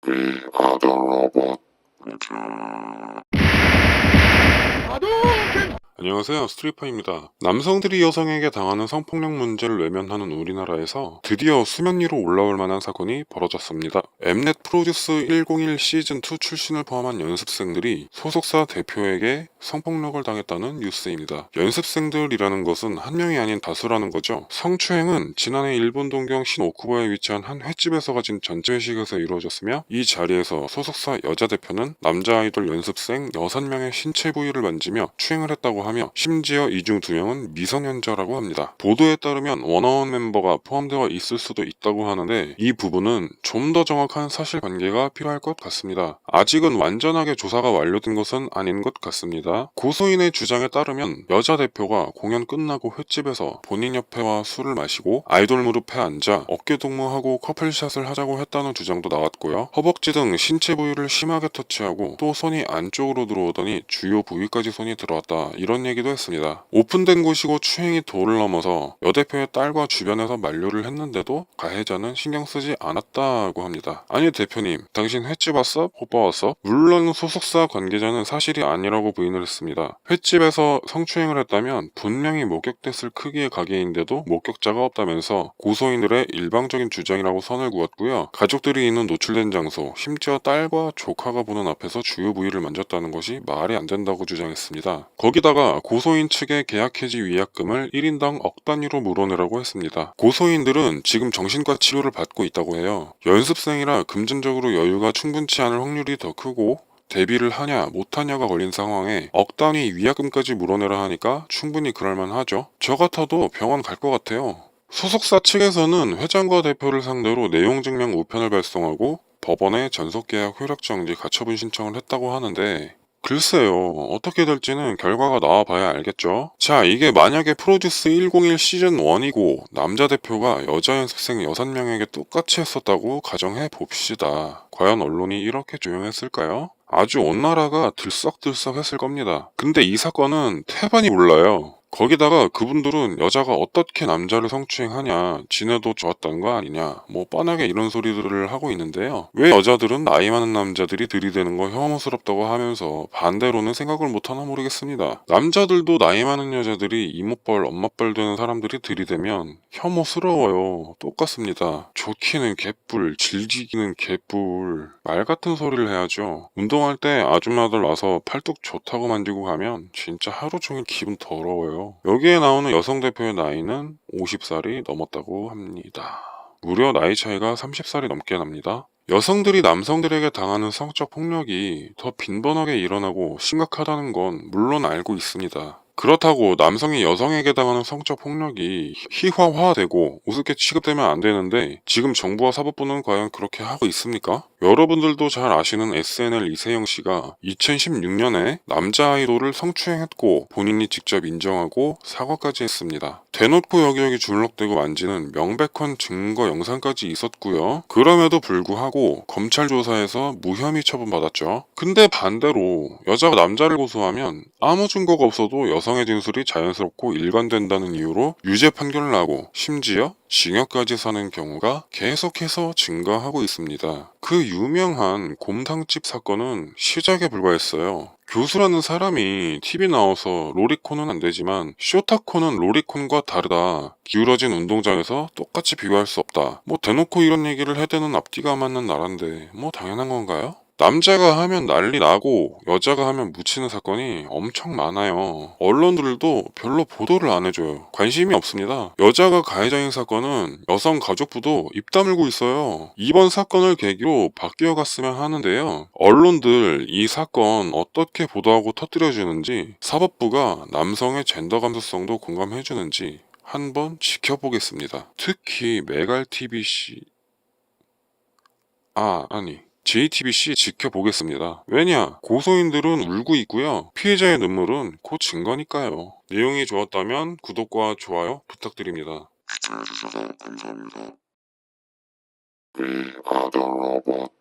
We are the robot. 안녕하세요, 스트리퍼입니다. 남성들이 여성에게 당하는 성폭력 문제를 외면하는 우리나라에서 드디어 수면 위로 올라올 만한 사건이 벌어졌습니다. 엠넷 프로듀스 101 시즌2 출신을 포함한 연습생들이 소속사 대표에게 성폭력을 당했다는 뉴스입니다. 연습생들이라는 것은 한 명이 아닌 다수라는 거죠. 성추행은 지난해 일본 동경 신오쿠바에 위치한 한 횟집에서 가진 전체 회식에서 이루어졌으며, 이 자리에서 소속사 여자 대표는 남자 아이돌 연습생 6명의 신체 부위를 만지며 추행을 했다고 하며, 심지어 이 중 2명은 미성년자라고 합니다. 보도에 따르면 원어원 멤버가 포함되어 있을 수도 있다고 하는데, 이 부분은 좀 더 정확한 사실관계가 필요할 것 같습니다. 아직은 완전하게 조사가 완료된 것은 아닌 것 같습니다. 고소인의 주장에 따르면 여자 대표가 공연 끝나고 횟집에서 본인 옆에 와 술을 마시고 아이돌 무릎에 앉아 어깨 동무하고 커플샷을 하자고 했다는 주장도 나왔고요. 허벅지 등 신체 부위를 심하게 터치하고 또 손이 안쪽으로 들어오더니 주요 부위까지 손이 들어왔다, 이런 얘기도 했습니다. 오픈된 곳이고 추행이 도를 넘어서 여 대표의 딸과 주변에서 만류를 했는데도 가해자는 신경 쓰지 않았다고 합니다. 아니 대표님, 당신 횟집 왔어? 오빠 왔어? 물론 소속사 관계자는 사실이 아니라고 부인을 했습니다. 횟집에서 성추행을 했다면 분명히 목격됐을 크기의 가게인데도 목격자가 없다면서 고소인들의 일방적인 주장이라고 선을 그었고요. 가족들이 있는 노출된 장소, 심지어 딸과 조카가 보는 앞에서 주요 부위를 만졌다는 것이 말이 안 된다고 주장했습니다. 거기다가 고소인 측의 계약 해지 위약금을 1인당 억 단위로 물어내라고 했습니다. 고소인들은 지금 정신과 치료를 받고 있다고 해요. 연습생이라 금전적으로 여유가 충분치 않을 확률이 더 크고, 데뷔를 하냐 못하냐가 걸린 상황에 억 단위 위약금까지 물어내라 하니까 충분히 그럴만하죠. 저 같아도 병원 갈 것 같아요. 소속사 측에서는 회장과 대표를 상대로 내용 증명 우편을 발송하고 법원에 전속계약 효력정지 가처분 신청을 했다고 하는데, 글쎄요, 어떻게 될지는 결과가 나와봐야 알겠죠. 자, 이게 만약에 프로듀스 101 시즌1이고 남자 대표가 여자 연습생 6명에게 똑같이 했었다고 가정해 봅시다. 과연 언론이 이렇게 조용했을까요? 아주 온 나라가 들썩들썩 했을 겁니다. 근데 이 사건은 태반이 몰라요. 거기다가 그분들은 여자가 어떻게 남자를 성추행하냐, 지내도 좋았다는 거 아니냐, 뭐 뻔하게 이런 소리들을 하고 있는데요. 왜 여자들은 나이 많은 남자들이 들이대는 거 혐오스럽다고 하면서 반대로는 생각을 못하나 모르겠습니다. 남자들도 나이 많은 여자들이 이모뻘 엄마뻘 되는 사람들이 들이대면 혐오스러워요. 똑같습니다. 좋기는 개뿔, 질지기는 개뿔, 말 같은 소리를 해야죠. 운동할 때 아줌마들 와서 팔뚝 좋다고 만지고 가면 진짜 하루 종일 기분 더러워요. 여기에 나오는 여성 대표의 나이는 50살이 넘었다고 합니다. 무려 나이 차이가 30살이 넘게 납니다. 여성들이 남성들에게 당하는 성적 폭력이 더 빈번하게 일어나고 심각하다는 건 물론 알고 있습니다. 그렇다고 남성이 여성에게 당하는 성적 폭력이 희화화되고 우습게 취급되면 안 되는데, 지금 정부와 사법부는 과연 그렇게 하고 있습니까? 여러분들도 잘 아시는 SNL 이세영 씨가 2016년에 남자 아이돌을 성추행했고 본인이 직접 인정하고 사과까지 했습니다. 대놓고 여기저기 줄럭대고 만지는 명백한 증거 영상까지 있었고요. 그럼에도 불구하고 검찰 조사에서 무혐의 처분받았죠. 근데 반대로 여자가 남자를 고소하면 아무 증거가 없어도 여성의 진술이 자연스럽고 일관된다는 이유로 유죄 판결을 나고 심지어 징역까지 사는 경우가 계속해서 증가하고 있습니다. 그 유명한 곰탕집 사건은 시작에 불과했어요. 교수라는 사람이 TV 나와서 로리콘은 안 되지만 쇼타콘은 로리콘과 다르다, 기울어진 운동장에서 똑같이 비교할 수 없다, 뭐 대놓고 이런 얘기를 해대는 앞뒤가 맞는 나라인데 뭐 당연한 건가요? 남자가 하면 난리 나고 여자가 하면 묻히는 사건이 엄청 많아요. 언론들도 별로 보도를 안 해줘요. 관심이 없습니다. 여자가 가해자인 사건은 여성 가족부도 입 다물고 있어요. 이번 사건을 계기로 바뀌어 갔으면 하는데요. 언론들 이 사건 어떻게 보도하고 터뜨려주는지, 사법부가 남성의 젠더 감수성도 공감해주는지 한번 지켜보겠습니다. 특히 메갈TVC JTBC 지켜보겠습니다. 왜냐? 고소인들은 울고 있고요. 피해자의 눈물은 곧 증거니까요. 내용이 좋았다면 구독과 좋아요 부탁드립니다. 시청해주셔서 감사합니다. We are the robot.